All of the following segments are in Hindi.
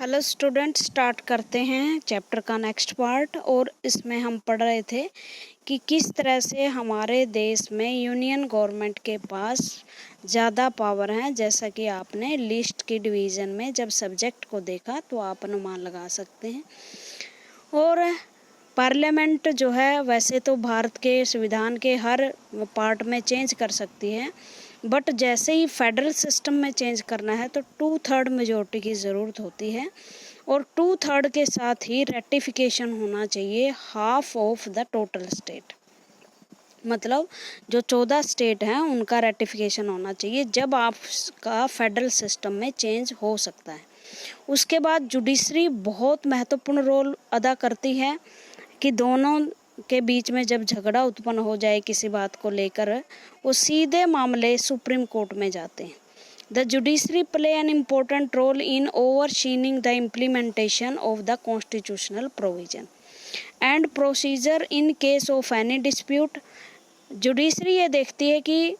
हेलो स्टूडेंट, स्टार्ट करते हैं चैप्टर का नेक्स्ट पार्ट। और इसमें हम पढ़ रहे थे कि किस तरह से हमारे देश में यूनियन गवर्नमेंट के पास ज़्यादा पावर हैं। जैसा कि आपने लिस्ट की डिवीज़न में जब सब्जेक्ट को देखा तो आप अनुमान लगा सकते हैं। और पार्लियामेंट जो है वैसे तो भारत के संविधान के हर पार्ट में चेंज कर सकती है, बट जैसे ही फेडरल सिस्टम में चेंज करना है तो 2/3 मेजॉरिटी की ज़रूरत होती है। और 2/3 के साथ ही रेटिफिकेशन होना चाहिए half of the total state, मतलब जो 14 स्टेट हैं उनका रेटिफिकेशन होना चाहिए, जब आपका फेडरल सिस्टम में चेंज हो सकता है। उसके बाद जुडिशरी बहुत महत्वपूर्ण रोल अदा करती है कि दोनों के बीच में जब झगड़ा उत्पन्न हो जाए किसी बात को लेकर, वो सीधे मामले सुप्रीम कोर्ट में जाते हैं। The judiciary play an important role in overseeing the implementation of the constitutional provision and procedure in case of any dispute. Judiciary ये देखती है कि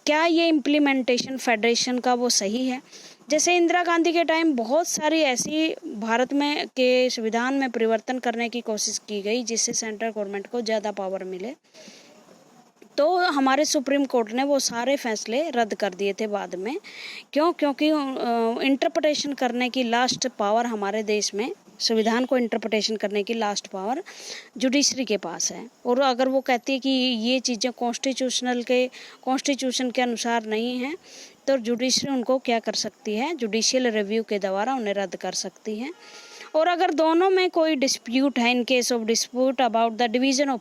क्या ये इम्प्लीमेंटेशन फेडरेशन का वो सही है। जैसे इंदिरा गांधी के टाइम बहुत सारी ऐसी भारत में के संविधान में परिवर्तन करने की कोशिश की गई जिससे सेंट्रल गवर्नमेंट को ज़्यादा पावर मिले, तो हमारे सुप्रीम कोर्ट ने वो सारे फैसले रद्द कर दिए थे बाद में। क्योंकि इंटरप्रिटेशन करने की लास्ट पावर हमारे देश में, संविधान को इंटरप्रिटेशन करने की लास्ट पावर जुडिशरी के पास है। और अगर वो कहती है कि ये चीज़ें कॉन्स्टिट्यूशन के अनुसार नहीं हैं, तो जुडिशरी उनको क्या कर सकती है, जुडिशियल रिव्यू के द्वारा उन्हें रद्द कर सकती है। और अगर दोनों में कोई डिस्प्यूट है, in case of dispute about the division of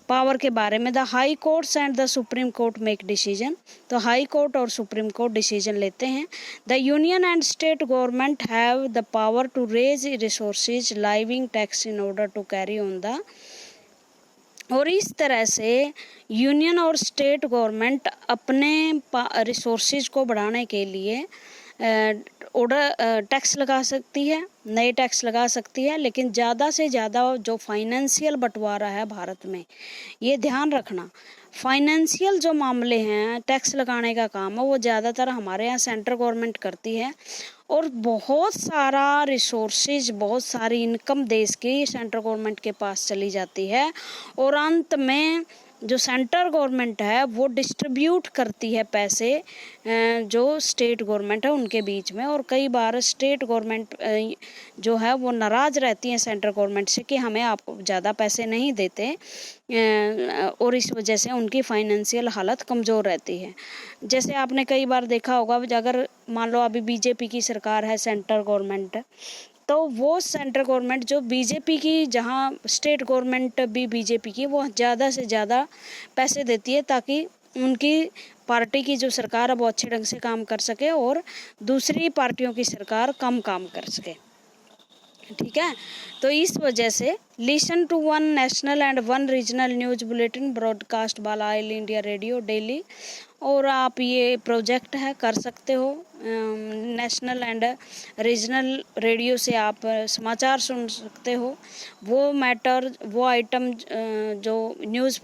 power के बारे में, the high courts and the supreme court make decision. तो हाई कोर्ट और सुप्रीम कोर्ट डिसीजन लेते हैं। The union and state government have the power to raise resources levying tax in order to carry on the. और इस तरह से यूनियन और स्टेट गवर्नमेंट अपने रिसोर्सेज को बढ़ाने के लिए टैक्स लगा सकती है, नए टैक्स लगा सकती है। लेकिन ज़्यादा से ज़्यादा जो फाइनेंशियल बंटवारा है भारत में, ये ध्यान रखना, फाइनेंशियल जो मामले हैं टैक्स लगाने का काम है वो ज़्यादातर हमारे यहाँ सेंट्रल गवर्नमेंट करती है। और बहुत सारा रिसोर्सेज, बहुत सारी इनकम देश की सेंट्रल गवर्नमेंट के पास चली जाती है। और अंत में जो सेंट्रल गवर्नमेंट है वो डिस्ट्रीब्यूट करती है पैसे जो स्टेट गवर्नमेंट है उनके बीच में। और कई बार स्टेट गवर्नमेंट जो है वो नाराज़ रहती है सेंट्रल गवर्नमेंट से कि हमें आपको ज़्यादा पैसे नहीं देते, और इस वजह से उनकी फाइनेंशियल हालत कमज़ोर रहती है। जैसे आपने कई बार देखा होगा, अगर मान लो अभी बीजेपी की सरकार है सेंट्रल गवर्नमेंट, तो वो सेंट्रल गवर्नमेंट जो बीजेपी की, जहाँ स्टेट गवर्नमेंट भी बीजेपी की, वो ज़्यादा से ज़्यादा पैसे देती है ताकि उनकी पार्टी की जो सरकार है वो अच्छे ढंग से काम कर सके और दूसरी पार्टियों की सरकार कम काम कर सके। ठीक है, तो इस वजह से listen to 1 national and 1 regional news bulletin broadcast by All India Radio daily. और आप ये प्रोजेक्ट है कर सकते हो, नेशनल एंड रीजनल रेडियो से आप समाचार सुन सकते हो। वो मैटर, वो आइटम जो न्यूज़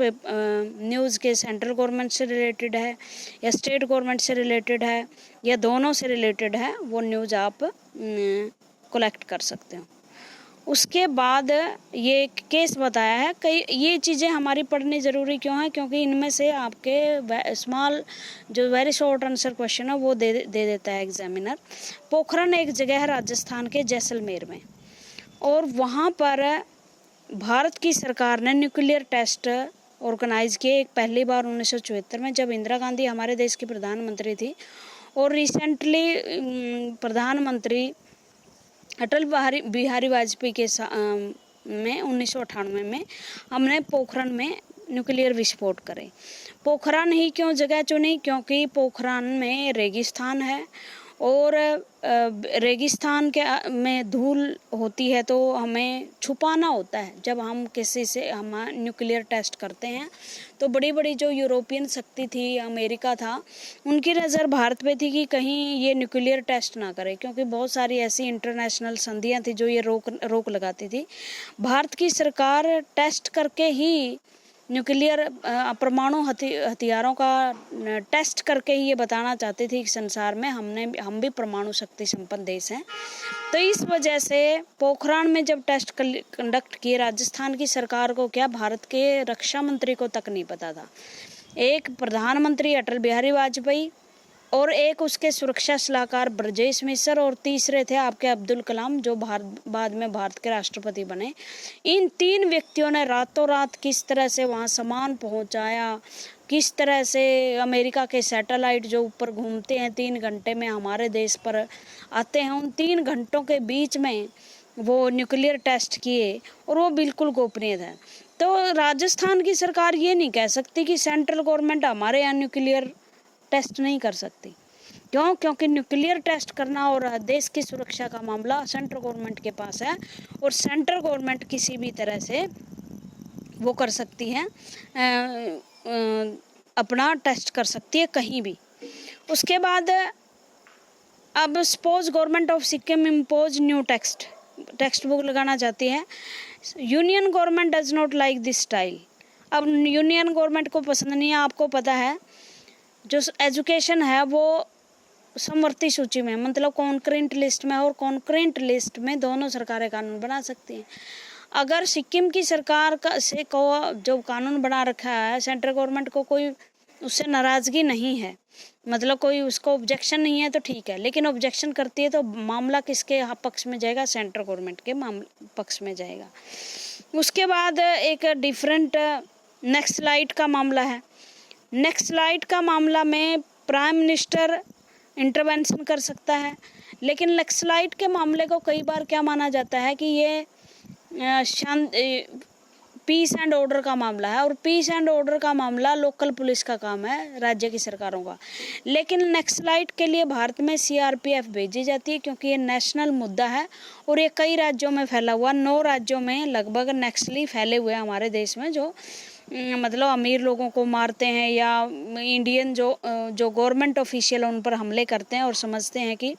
के सेंट्रल गवर्नमेंट से रिलेटेड है या स्टेट गवर्नमेंट से रिलेटेड है या दोनों से रिलेटेड है, वो न्यूज़ आप कलेक्ट कर सकते हो। उसके बाद ये केस बताया है। कई ये चीज़ें हमारी पढ़नी ज़रूरी क्यों है, क्योंकि इनमें से आपके स्मॉल जो वेरी शॉर्ट आंसर क्वेश्चन है वो दे देता है एग्जामिनर। पोखरण एक जगह है राजस्थान के जैसलमेर में, और वहाँ पर भारत की सरकार ने न्यूक्लियर टेस्ट ऑर्गेनाइज किए एक पहली बार 1974 में, जब इंदिरा गांधी हमारे देश की प्रधानमंत्री थी। और रिसेंटली प्रधानमंत्री अटल बिहारी वाजपेयी के में 1998 में हमने पोखरण में न्यूक्लियर विस्फोट करे। पोखरण ही क्यों जगह चुनी, क्योंकि पोखरण में रेगिस्तान है, और रेगिस्तान के में धूल होती है तो हमें छुपाना होता है। जब हम किसी से हम न्यूक्लियर टेस्ट करते हैं तो बड़ी बड़ी जो यूरोपियन शक्ति थी, अमेरिका था, उनकी नज़र भारत पे थी कि कहीं ये न्यूक्लियर टेस्ट ना करे, क्योंकि बहुत सारी ऐसी इंटरनेशनल संधियां थी जो ये रोक लगाती थी। भारत की सरकार टेस्ट करके ही न्यूक्लियर परमाणु हथियारों का टेस्ट करके ही ये बताना चाहती थी कि संसार में हम भी परमाणु शक्ति संपन्न देश हैं। तो इस वजह से पोखरान में जब टेस्ट कंडक्ट किए, राजस्थान की सरकार को क्या, भारत के रक्षा मंत्री को तक नहीं पता था। एक प्रधानमंत्री अटल बिहारी वाजपेयी और एक उसके सुरक्षा सलाहकार ब्रजेश मिश्र और तीसरे थे आपके अब्दुल कलाम, जो बाद में भारत के राष्ट्रपति बने। इन 3 व्यक्तियों ने रातों रात किस तरह से वहाँ सामान पहुँचाया, किस तरह से अमेरिका के सैटेलाइट जो ऊपर घूमते हैं 3 घंटे में हमारे देश पर आते हैं, उन 3 घंटों के बीच में वो न्यूक्लियर टेस्ट किए और वो बिल्कुल गोपनीय था। तो राजस्थान की सरकार ये नहीं कह सकती कि सेंट्रल गवर्नमेंट हमारे यहाँ न्यूक्लियर टेस्ट नहीं कर सकती। क्यों? क्योंकि न्यूक्लियर टेस्ट करना और देश की सुरक्षा का मामला सेंट्रल गवर्नमेंट के पास है और सेंट्रल गवर्नमेंट किसी भी तरह से वो कर सकती है, अपना टेस्ट कर सकती है कहीं भी। उसके बाद अब suppose government of Sikkim impose new text book लगाना चाहती है। Union government does not like this style. अब यूनियन गवर्नमेंट को पसंद नहीं है। आपको पता है जो एजुकेशन है वो समवर्ती सूची में, मतलब कॉन्करेंट लिस्ट में, और कॉन्करेंट लिस्ट में दोनों सरकारें कानून बना सकती हैं। अगर सिक्किम की सरकार का से को जो कानून बना रखा है, सेंट्रल गवर्नमेंट को कोई उससे नाराज़गी नहीं है, मतलब कोई उसको ऑब्जेक्शन नहीं है, तो ठीक है। लेकिन ऑब्जेक्शन करती है तो मामला किसके पक्ष में जाएगा? सेंट्रल गवर्नमेंट के पक्ष में जाएगा। उसके बाद एक डिफरेंट नक्सलाइट का मामला है। नक्सलाइट का मामला में प्राइम मिनिस्टर इंटरवेंशन कर सकता है, लेकिन नक्सलाइट के मामले को कई बार क्या माना जाता है कि ये पीस एंड ऑर्डर का मामला है, और पीस एंड ऑर्डर का मामला लोकल पुलिस का काम है, राज्य की सरकारों का। लेकिन नक्सलाइट के लिए भारत में सीआरपीएफ भेजी जाती है, क्योंकि ये नेशनल मुद्दा है और ये कई राज्यों में फैला हुआ, 9 राज्यों में लगभग नक्सली फैले हुए हैं हमारे देश में, जो मतलब अमीर लोगों को मारते हैं या इंडियन जो गवर्नमेंट ऑफिशियल उन पर हमले करते हैं और समझते हैं कि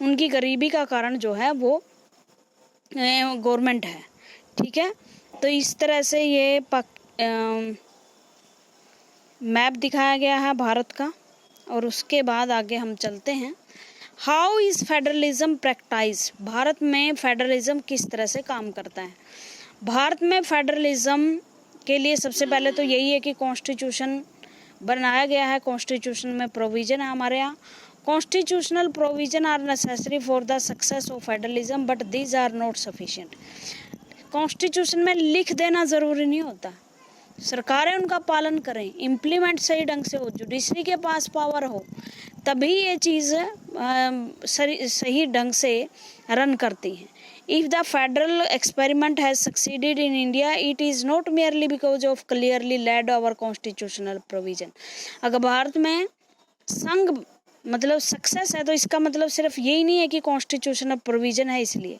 उनकी गरीबी का कारण जो है वो गवर्नमेंट है। ठीक है, तो इस तरह से ये मैप दिखाया गया है भारत का। और उसके बाद आगे हम चलते हैं। How is federalism practise? Bharat में फेडरलिज्म किस तरह से काम करता है? भारत में फेडरलिज्म के लिए सबसे पहले तो यही है कि कॉन्स्टिट्यूशन बनाया गया है। कॉन्स्टिट्यूशन में प्रोविज़न है हमारे यहाँ। Constitutional provision are necessary for the success of federalism but these are not sufficient. Constitution में लिख देना ज़रूरी नहीं होता, सरकारें उनका पालन करें, इम्प्लीमेंट सही ढंग से हो, जुडिशरी के पास पावर हो, तभी ये चीज़ सही ढंग से रन करती हैं। If the federal experiment has succeeded in India, it is not merely because of clearly laid our constitutional provision. अगर भारत में संघ मतलब सक्सेस है तो इसका मतलब सिर्फ यही नहीं है कि कॉन्स्टिट्यूशनल प्रोविजन है इसलिए।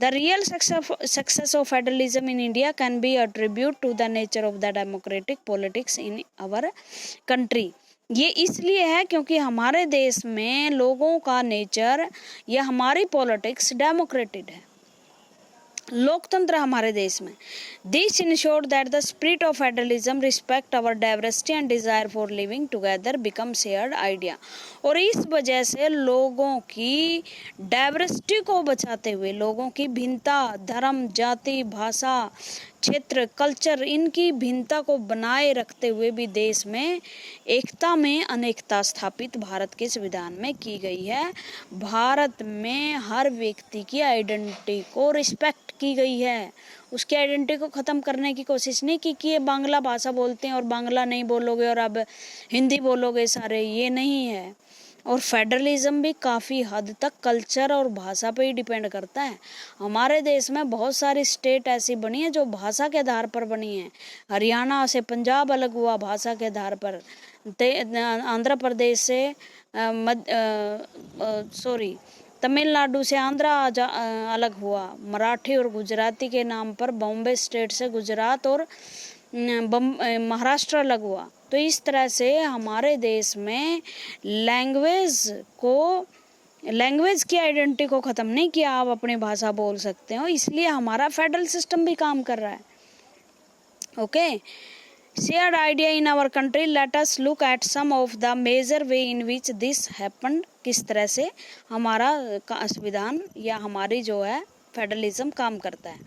The real success of federalism in India can be attribute to the nature of the democratic politics in our country. ये इसलिए है क्योंकि हमारे देश में लोगों का नेचर या हमारी पॉलिटिक्स डेमोक्रेटिक है, लोकतंत्र हमारे देश में। This ensured that the spirit of federalism, respect our diversity and desire for living together become shared idea. और इस वजह से लोगों की डाइवर्सिटी को बचाते हुए, लोगों की भिन्नता, धर्म, जाति, भाषा, क्षेत्र, कल्चर, इनकी भिन्नता को बनाए रखते हुए भी देश में एकता में अनेकता स्थापित भारत के संविधान में की गई है। भारत में हर व्यक्ति की आइडेंटिटी को रिस्पेक्ट की गई है, उसकी आइडेंटिटी को ख़त्म करने की कोशिश नहीं की कि ये बांग्ला भाषा बोलते हैं और बांग्ला नहीं बोलोगे और अब हिंदी बोलोगे सारे, ये नहीं है। और फेडरलिज्म भी काफ़ी हद तक कल्चर और भाषा पे ही डिपेंड करता है। हमारे देश में बहुत सारी स्टेट ऐसी बनी है जो भाषा के आधार पर बनी है। हरियाणा से पंजाब अलग हुआ भाषा के आधार पर, आंध्र प्रदेश से तमिलनाडु से आंध्रा अलग हुआ, मराठी और गुजराती के नाम पर बॉम्बे स्टेट से गुजरात और महाराष्ट्र अलग हुआ। तो इस तरह से हमारे देश में लैंग्वेज की आइडेंटिटी को ख़त्म नहीं किया, आप अपनी भाषा बोल सकते हो, इसलिए हमारा फेडरल सिस्टम भी काम कर रहा है। Okay, shared idea in our country. Let us look at some of the major way in which this happened. किस तरह से हमारा संविधान या हमारी जो है फेडरलिज्म काम करता है।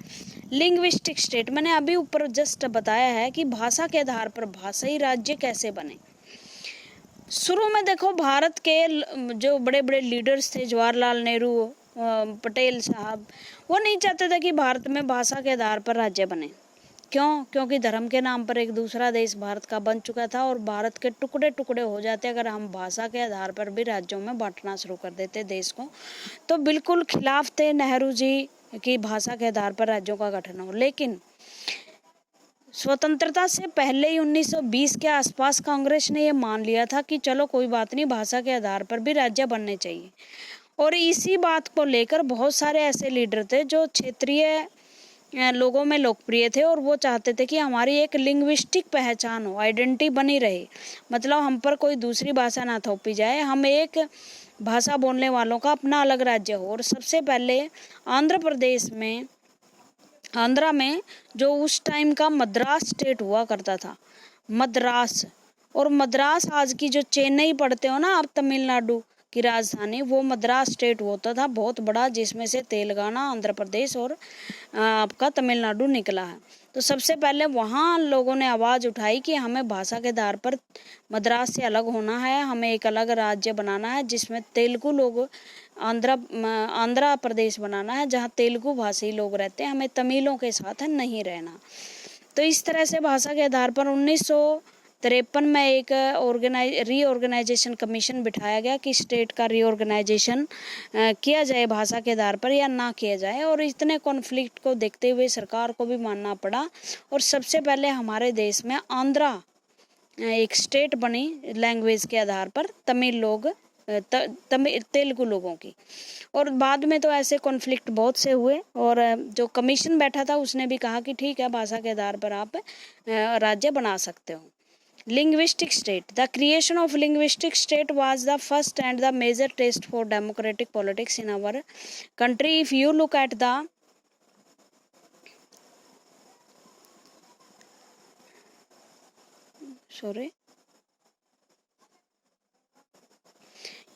लिंग्विस्टिक स्टेट, मैंने अभी ऊपर जस्ट बताया है कि भाषा के आधार पर भाषाई राज्य कैसे बने। शुरू में देखो भारत के जो बड़े बड़े लीडर्स थे, जवाहरलाल नेहरू, पटेल साहब, वो नहीं चाहते थे कि भारत में भाषा के आधार पर राज्य बने। क्यों? क्योंकि धर्म के नाम पर एक दूसरा देश भारत का बन चुका था और भारत के टुकड़े टुकड़े हो जाते अगर हम भाषा के आधार पर भी राज्यों में बांटना शुरू कर देते देश को। तो बिल्कुल खिलाफ थे नेहरू जी कि भाषा के आधार पर राज्यों का गठन हो। लेकिन स्वतंत्रता से पहले ही 1920 के आसपास कांग्रेस ने ये मान लिया था कि चलो कोई बात नहीं, भाषा के आधार पर भी राज्य बनने चाहिए। और इसी बात को लेकर बहुत सारे ऐसे लीडर थे जो क्षेत्रीय लोगों में लोकप्रिय थे और वो चाहते थे कि हमारी एक लिंग्विस्टिक पहचान हो, आइडेंटिटी बनी रहे, मतलब हम पर कोई दूसरी भाषा ना थोपी जाए, हम एक भाषा बोलने वालों का अपना अलग राज्य हो। और सबसे पहले आंध्रा में जो उस टाइम का मद्रास स्टेट हुआ करता था, मद्रास, और मद्रास आज की जो चेन्नई पढ़ते हो ना आप, तमिलनाडु की राजधानी, वो मद्रास स्टेट होता था बहुत बड़ा, जिसमें से तेलंगाना, आंध्र प्रदेश और आपका तमिलनाडु निकला है। तो सबसे पहले वहाँ लोगों ने आवाज़ उठाई कि हमें भाषा के आधार पर मद्रास से अलग होना है, हमें एक अलग राज्य बनाना है जिसमें तेलुगु लोग, आंध्र प्रदेश बनाना है जहाँ तेलुगु भाषी लोग रहते हैं, हमें तमिलों के साथ नहीं रहना। तो इस तरह से भाषा के आधार पर 1953 में एक रीऑर्गेनाइजेशन कमीशन बिठाया गया कि स्टेट का रीऑर्गेनाइजेशन किया जाए भाषा के आधार पर या ना किया जाए। और इतने कॉन्फ्लिक्ट को देखते हुए सरकार को भी मानना पड़ा और सबसे पहले हमारे देश में आंध्रा एक स्टेट बनी लैंग्वेज के आधार पर, तेलुगु लोगों की। और बाद में तो ऐसे कॉन्फ्लिक्ट बहुत से हुए और जो कमीशन बैठा था उसने भी कहा कि ठीक है, भाषा के आधार पर आप राज्य बना सकते हो। Linguistic state. The creation of linguistic state was the first and the major test for democratic politics in our country. If you look at the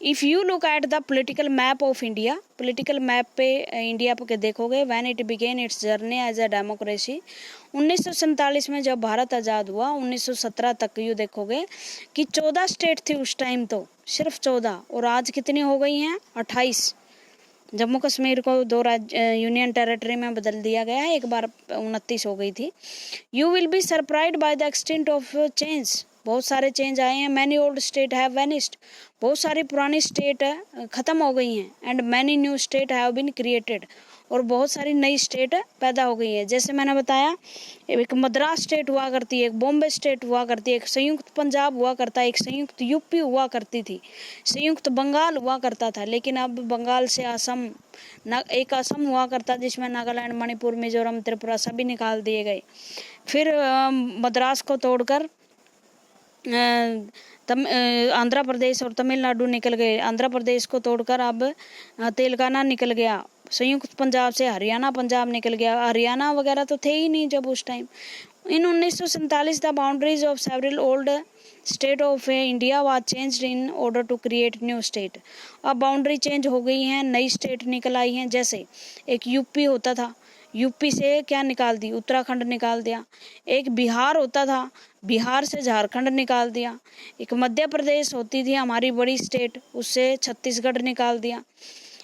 if you look at the political map of India, political map पे इंडिया पे देखोगे, when it began its journey as a democracy, 1947 में जब भारत आज़ाद हुआ, 1917 तक यू देखोगे कि 14 स्टेट थी उस टाइम, तो सिर्फ 14, और आज कितनी हो गई हैं? 28। जम्मू कश्मीर को 2 यूनियन टेरिटरी में बदल दिया गया है, एक बार 29 हो गई थी। You will be surprised by the extent of change, बहुत सारे चेंज आए हैं। Many old state have vanished, बहुत सारी पुरानी स्टेट ख़त्म हो गई हैं। And many new state have been created, और बहुत सारी नई स्टेट पैदा हो गई है। जैसे मैंने बताया, एक मद्रास स्टेट हुआ करती है, एक बॉम्बे स्टेट हुआ करती है, एक संयुक्त पंजाब हुआ करता है, एक संयुक्त यूपी हुआ करती थी, संयुक्त बंगाल हुआ करता था, लेकिन अब बंगाल से असम, एक असम हुआ करता जिसमें नागालैंड, मणिपुर, मिजोरम, त्रिपुरा सभी निकाल दिए गए। फिर मद्रास को तोड़कर आंध्र प्रदेश और तमिलनाडु निकल गए, आंध्र प्रदेश को तोड़कर अब तेलंगाना निकल गया, संयुक्त पंजाब से हरियाणा पंजाब निकल गया, हरियाणा वगैरह तो थे ही नहीं जब उस time. In 1947 the boundaries of several old state of India was changed in order to create new state. अब बाउंड्री चेंज हो गई हैं, नई स्टेट निकल आई हैं। जैसे एक यूपी होता था, यूपी से क्या निकाल दी? उत्तराखंड निकाल दिया। एक बिहार होता था, बिहार से झारखंड निकाल दिया। एक मध्य प्रदेश होती थी हमारी बड़ी स्टेट, उससे छत्तीसगढ़ निकाल दिया।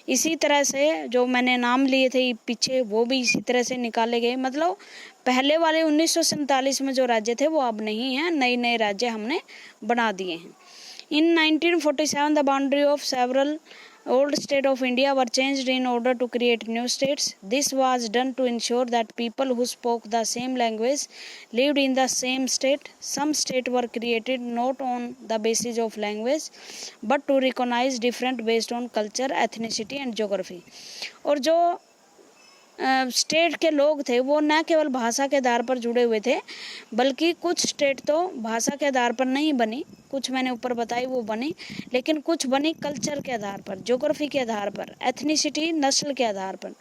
इसी तरह से जो मैंने नाम लिए थे पीछे, वो भी इसी तरह से निकाले गए। मतलब पहले वाले 1947 में जो राज्य थे वो अब नहीं हैं, नए नए राज्य हमने बना दिए हैं। इन 1947 the boundary of several old state of India were changed in order to create new states. This was done to ensure that people who spoke the same language lived in the same state. Some states were created not on the basis of language but to recognize different based on culture, ethnicity and geography. और जो स्टेट के लोग थे वो न केवल भाषा के आधार पर जुड़े हुए थे, बल्कि कुछ स्टेट तो भाषा के आधार पर नहीं बनी, कुछ मैंने ऊपर बताई वो बनी, लेकिन कुछ बनी कल्चर के आधार पर, ज्योग्राफी के आधार पर, एथनिसिटी, नस्ल के आधार पर।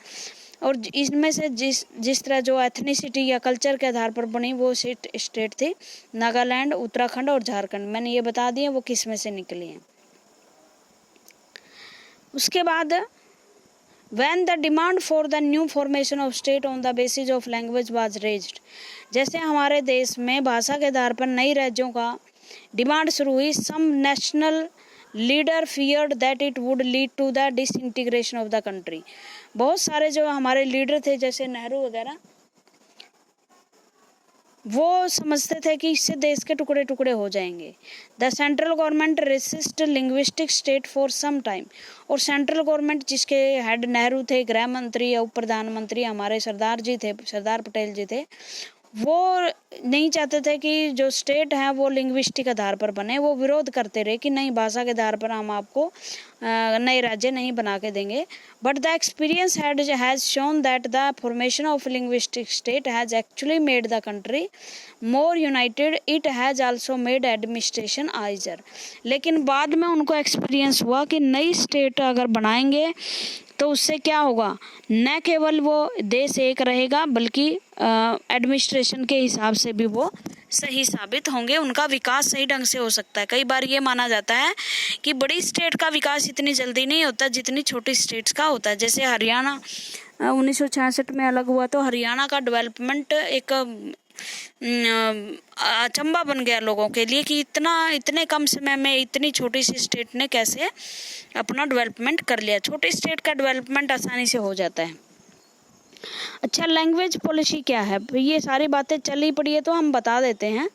और इसमें से जिस तरह जो एथनिसिटी या कल्चर के आधार पर बनी वो स्टेट थी नागालैंड, उत्तराखंड और झारखंड। मैंने ये बता दिया वो किस में से निकली हैं। उसके बाद when the demand for the new formation of state on the basis of language was raised, जैसे हमारे देश में भाषा के आधार पर नई राज्यों का डिमांड शुरू हुई, some national leader feared that it would lead to the disintegration of the country। बहुत सारे जो हमारे लीडर थे जैसे नेहरू वगैरह, वो समझते थे कि इससे देश के टुकड़े टुकड़े हो जाएंगे। The central government resist linguistic state for some time, और सेंट्रल गवर्नमेंट जिसके हेड नेहरू थे, गृह मंत्री या उप प्रधानमंत्री हमारे सरदार जी थे, सरदार पटेल जी थे, वो नहीं चाहते थे कि जो स्टेट है वो लिंग्विस्टिक आधार पर बने। वो विरोध करते रहे कि नहीं, भाषा के आधार पर हम आपको नए राज्य नहीं बना के देंगे। But the experience has shown that the formation of linguistic state has actually made the country more United, it has also made administration आइजर। लेकिन बाद में उनको एक्सपीरियंस हुआ कि नई स्टेट अगर बनाएंगे तो उससे क्या होगा, न केवल वो देश एक रहेगा बल्कि एडमिनिस्ट्रेशन के हिसाब से भी वो सही साबित होंगे, उनका विकास सही ढंग से हो सकता है। कई बार ये माना जाता है कि बड़ी स्टेट का विकास इतनी जल्दी नहीं होता जितनी छोटी स्टेट्स का होता है। जैसे हरियाणा 1966 में अलग हुआ तो हरियाणा का डेवलपमेंट एक अचंबा बन गया लोगों के लिए कि इतने कम समय में इतनी छोटी सी स्टेट ने कैसे अपना डेवलपमेंट कर लिया। छोटी स्टेट का डेवलपमेंट आसानी से हो जाता है। अच्छा, लैंग्वेज पॉलिसी क्या है, ये सारी बातें चली पड़ी है तो हम बता देते हैं।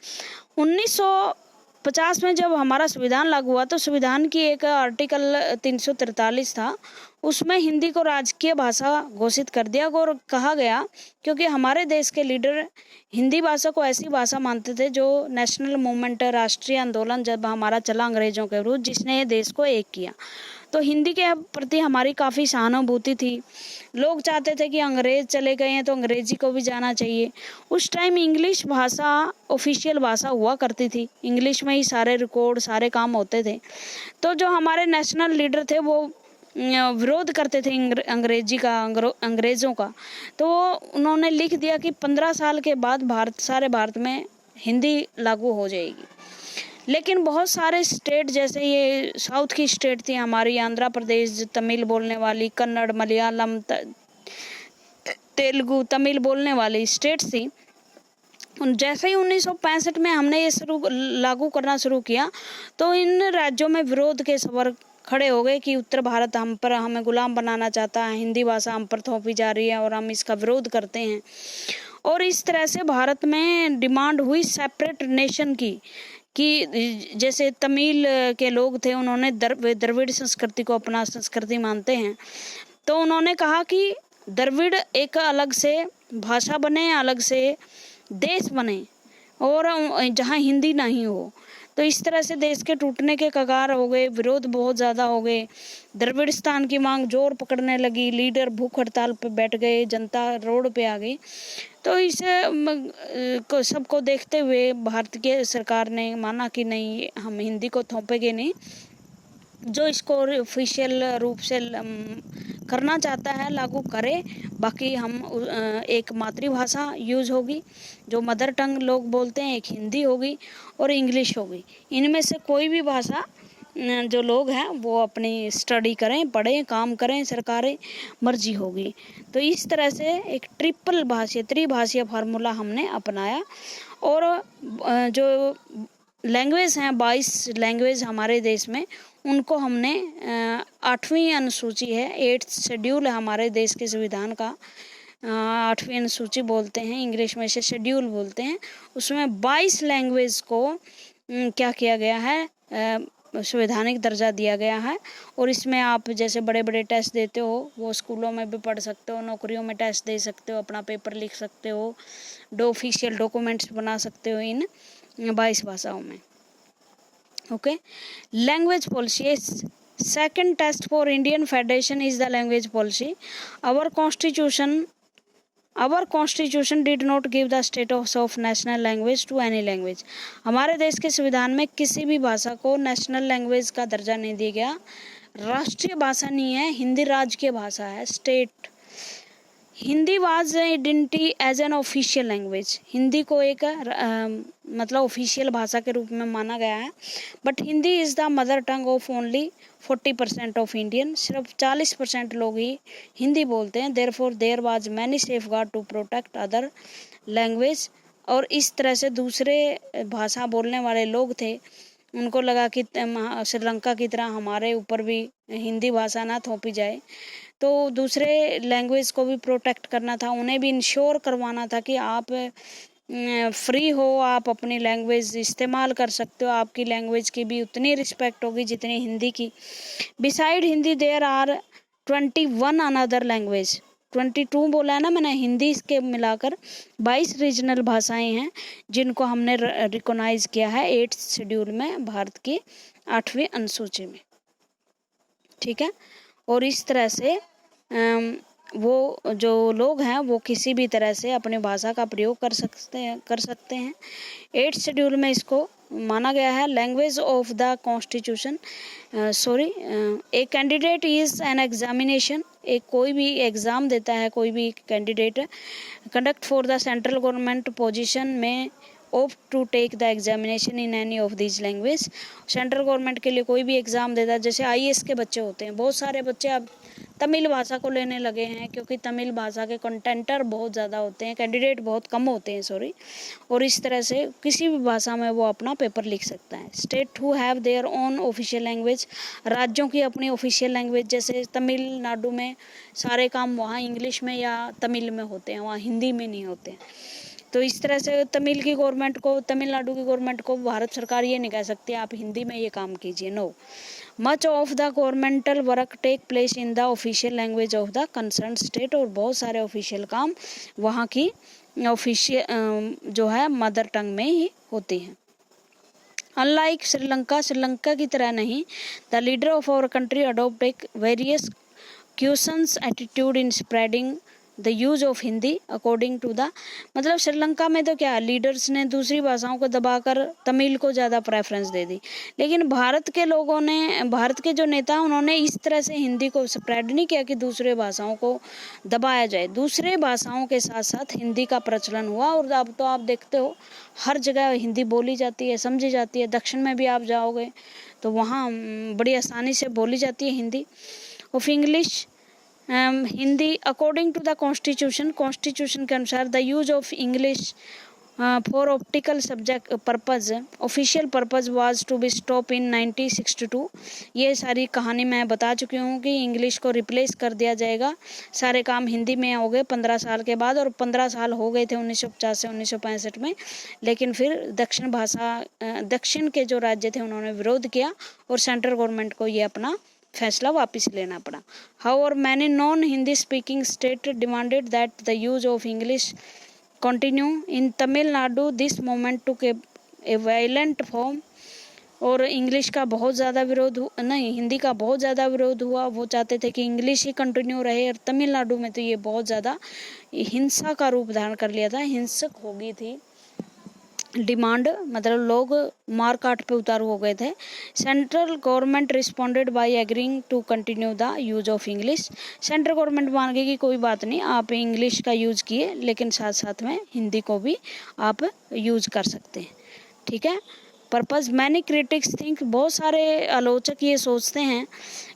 1950 में जब हमारा संविधान लागू हुआ तो संविधान की एक आर्टिकल 343 था, उसमें हिंदी को राजकीय भाषा घोषित कर दिया और कहा गया, क्योंकि हमारे देश के लीडर हिंदी भाषा को ऐसी भाषा मानते थे जो नेशनल मूवमेंट, राष्ट्रीय आंदोलन जब हमारा चला अंग्रेजों के विरुद्ध, जिसने देश को एक किया, तो हिंदी के प्रति हमारी काफ़ी सहानुभूति थी। लोग चाहते थे कि अंग्रेज चले गए हैं तो अंग्रेजी को भी जाना चाहिए। उस टाइम इंग्लिश भाषा ऑफिशियल भाषा हुआ करती थी, इंग्लिश में ही सारे रिकॉर्ड सारे काम होते थे। तो जो हमारे नेशनल लीडर थे वो विरोध करते थे अंग्रेजी का, अंग्रेज़ों का, तो उन्होंने लिख दिया कि 15 साल के बाद सारे भारत में हिंदी लागू हो जाएगी। लेकिन बहुत सारे स्टेट, जैसे ये साउथ की स्टेट थी हमारी, आंध्र प्रदेश तमिल बोलने वाली, कन्नड़, मलयालम, तेलुगु, तमिल बोलने वाली स्टेट थी, जैसे ही 1965 में हमने ये लागू करना शुरू किया तो इन राज्यों में विरोध के स्वर खड़े हो गए कि उत्तर भारत हमें गुलाम बनाना चाहता है, हिंदी भाषा हम पर थोपी जा रही है और हम इसका विरोध करते हैं। और इस तरह से भारत में डिमांड हुई सेपरेट नेशन की, कि जैसे तमिल के लोग थे, उन्होंने द्रविड़ संस्कृति को अपना संस्कृति मानते हैं, तो उन्होंने कहा कि द्रविड़ एक अलग से भाषा बने, अलग से देश बने और जहाँ हिंदी नहीं हो। तो इस तरह से देश के टूटने के कगार हो गए, विरोध बहुत ज़्यादा हो गए, द्रविड़स्तान की मांग जोर पकड़ने लगी, लीडर भूख हड़ताल पे बैठ गए, जनता रोड पे आ गई। तो इसे सबको देखते हुए भारत की सरकार ने माना कि नहीं, हम हिंदी को थोपेंगे नहीं, जो इसको ऑफिशियल रूप से करना चाहता है लागू करे, बाकी हम एक मातृभाषा यूज़ होगी जो मदर टंग लोग बोलते हैं, एक हिंदी होगी और इंग्लिश होगी। इनमें से कोई भी भाषा जो लोग हैं वो अपनी स्टडी करें, पढ़ें, काम करें, सरकारें मर्जी होगी। तो इस तरह से एक त्रिभाषीय फार्मूला हमने अपनाया और जो लैंग्वेज हैं 22 लैंग्वेज हमारे देश में, उनको हमने 8वीं अनुसूची है, 8th शेड्यूल है हमारे देश के संविधान का, 8वीं अनुसूची बोलते हैं, इंग्लिश में से शेड्यूल बोलते हैं, उसमें 22 लैंग्वेज को क्या किया गया है, संवैधानिक दर्जा दिया गया है। और इसमें आप जैसे बड़े बड़े टेस्ट देते हो वो स्कूलों में भी पढ़ सकते हो, नौकरियों में टेस्ट दे सकते हो, अपना पेपर लिख सकते हो, ऑफिशियल डॉक्यूमेंट्स बना सकते हो इन 22 भाषाओं में। Okay, language policy, second test for Indian federation is the language policy. Our constitution did not give the status of national language to any language। हमारे देश के संविधान में किसी भी भाषा को नेशनल लैंग्वेज का दर्जा नहीं दिया गया। राष्ट्रीय भाषा नहीं है, हिंदी राज्य की भाषा है, state Hindi was identity as an official language, Hindi को एक मतलब ऑफिशियल भाषा के रूप में माना गया है। But Hindi is the mother tongue of only 40% of Indian, सिर्फ 40% लोग ही हिंदी बोलते हैं। Therefore there was many safeguard to protect other language. और इस तरह से दूसरे भाषा बोलने वाले लोग थे, उनको लगा कि श्रीलंका की तरह हमारे ऊपर भी हिंदी भाषा ना थोपी जाए, तो दूसरे लैंग्वेज को भी प्रोटेक्ट करना था, उन्हें भी इंश्योर करवाना था कि आप फ्री हो, आप अपनी लैंग्वेज इस्तेमाल कर सकते हो, आपकी लैंग्वेज की भी उतनी रिस्पेक्ट होगी जितनी हिंदी की। Beside Hindi there are 21 another language, 22 बोला है ना मैंने, हिंदी के मिलाकर 22 रीजनल भाषाएं हैं जिनको हमने रिकॉग्नाइज किया है 8th शेड्यूल में, भारत की 8वीं अनुसूची में। ठीक है, और इस तरह से वो जो लोग हैं वो किसी भी तरह से अपनी भाषा का प्रयोग कर सकते हैं। 8th शेड्यूल में इसको माना गया है language of the constitution. A candidate is an examination, एक कोई भी एग्ज़ाम देता है कोई भी candidate, conduct for the central government position में of to take the examination in any of this language. Central government के लिए कोई भी एग्ज़ाम देता है, जैसे IAS के बच्चे होते हैं, बहुत सारे बच्चे अब तमिल भाषा को लेने लगे हैं क्योंकि तमिल भाषा के कंटेंटर बहुत ज़्यादा होते हैं, कैंडिडेट बहुत कम होते हैं और इस तरह से किसी भी भाषा में वो अपना पेपर लिख सकता है। State who have their own official language, राज्यों की अपनी ऑफिशियल लैंग्वेज, जैसे तमिलनाडु में सारे काम वहाँ इंग्लिश में या तमिल में होते हैं, वहाँ हिंदी में नहीं होते हैं। तो इस तरह से तमिलनाडु की गवर्नमेंट को भारत सरकार ये नहीं कह सकती आप हिंदी में ये काम कीजिए, no. Much of the governmental work take place in the official language of the concern state, और बहुत सारे ऑफिशियल काम वहाँ की ऑफिशियल जो है मदर टंग में ही होती हैं। अनलाइक श्रीलंका की तरह नहीं, the leader of our country adopt एक various questions attitude in spreading the use of Hindi according to the, मतलब श्रीलंका में तो क्या लीडर्स ने दूसरी भाषाओं को दबाकर तमिल को ज़्यादा प्रेफरेंस दे दी, लेकिन भारत के लोगों ने, भारत के जो नेता उन्होंने इस तरह से हिंदी को स्प्रेड नहीं किया कि दूसरे भाषाओं को दबाया जाए। दूसरे भाषाओं के साथ साथ हिंदी का प्रचलन हुआ और अब तो आप देखते हो हर जगह हिंदी बोली जाती है, समझी जाती है। दक्षिण में भी आप जाओगे तो वहाँ बड़ी आसानी से बोली जाती है Hindi. Of English Hindi according to the constitution के अनुसार the use of English for optical subject purpose official purpose was to be stop in 1962। ये सारी कहानी मैं बता चुकी हूँ कि इंग्लिश को रिप्लेस कर दिया जाएगा, सारे काम हिंदी में हो गए 15 साल के बाद, और 15 साल हो गए थे 1950 से 1965 में। लेकिन फिर दक्षिण के जो राज्य थे उन्होंने विरोध किया और सेंट्रल गवर्नमेंट को ये अपना फैसला वापस लेना पड़ा। However, many non-Hindi speaking states demanded that the use of English continue. In Tamil Nadu, this movement took a violent form. और इंग्लिश का बहुत ज़्यादा विरोध हिंदी का बहुत ज़्यादा विरोध हुआ। वो चाहते थे कि इंग्लिश ही कंटिन्यू रहे, और तमिलनाडु में तो ये बहुत ज़्यादा हिंसा का रूप धारण कर लिया था, हिंसक हो गई थी डिमांड, मतलब लोग मार काट पे उतारू हो गए थे। Central government responded by agreeing to continue the use of English. Central government मान गई कि कोई बात नहीं, आप इंग्लिश का यूज़ किए लेकिन साथ साथ में हिंदी को भी आप यूज़ कर सकते हैं। ठीक है, पर्पज़ मैनी क्रिटिक्स थिंक, बहुत सारे आलोचक ये सोचते हैं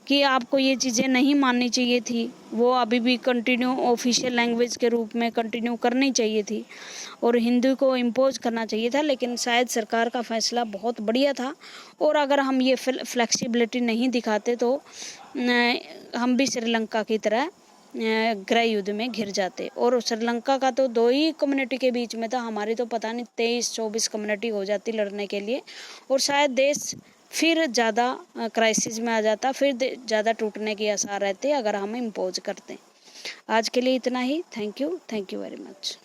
कि आपको ये चीज़ें नहीं माननी चाहिए थी, वो अभी भी कंटिन्यू ऑफिशियल लैंग्वेज के रूप में कंटिन्यू करनी चाहिए थी और हिंदी को इम्पोज करना चाहिए था। लेकिन शायद सरकार का फैसला बहुत बढ़िया था, और अगर हम ये फ्लेक्सिबिलिटी नहीं दिखाते तो हम भी श्रीलंका की तरह गृह युद्ध में घिर जाते। और श्रीलंका का तो 2 ही कम्युनिटी के बीच में था, हमारी तो पता नहीं 23-24 कम्युनिटी हो जाती लड़ने के लिए, और शायद देश फिर ज़्यादा क्राइसिस में आ जाता, फिर ज़्यादा टूटने के आसार रहते अगर हम इम्पोज करते। आज के लिए इतना ही। Thank you very much.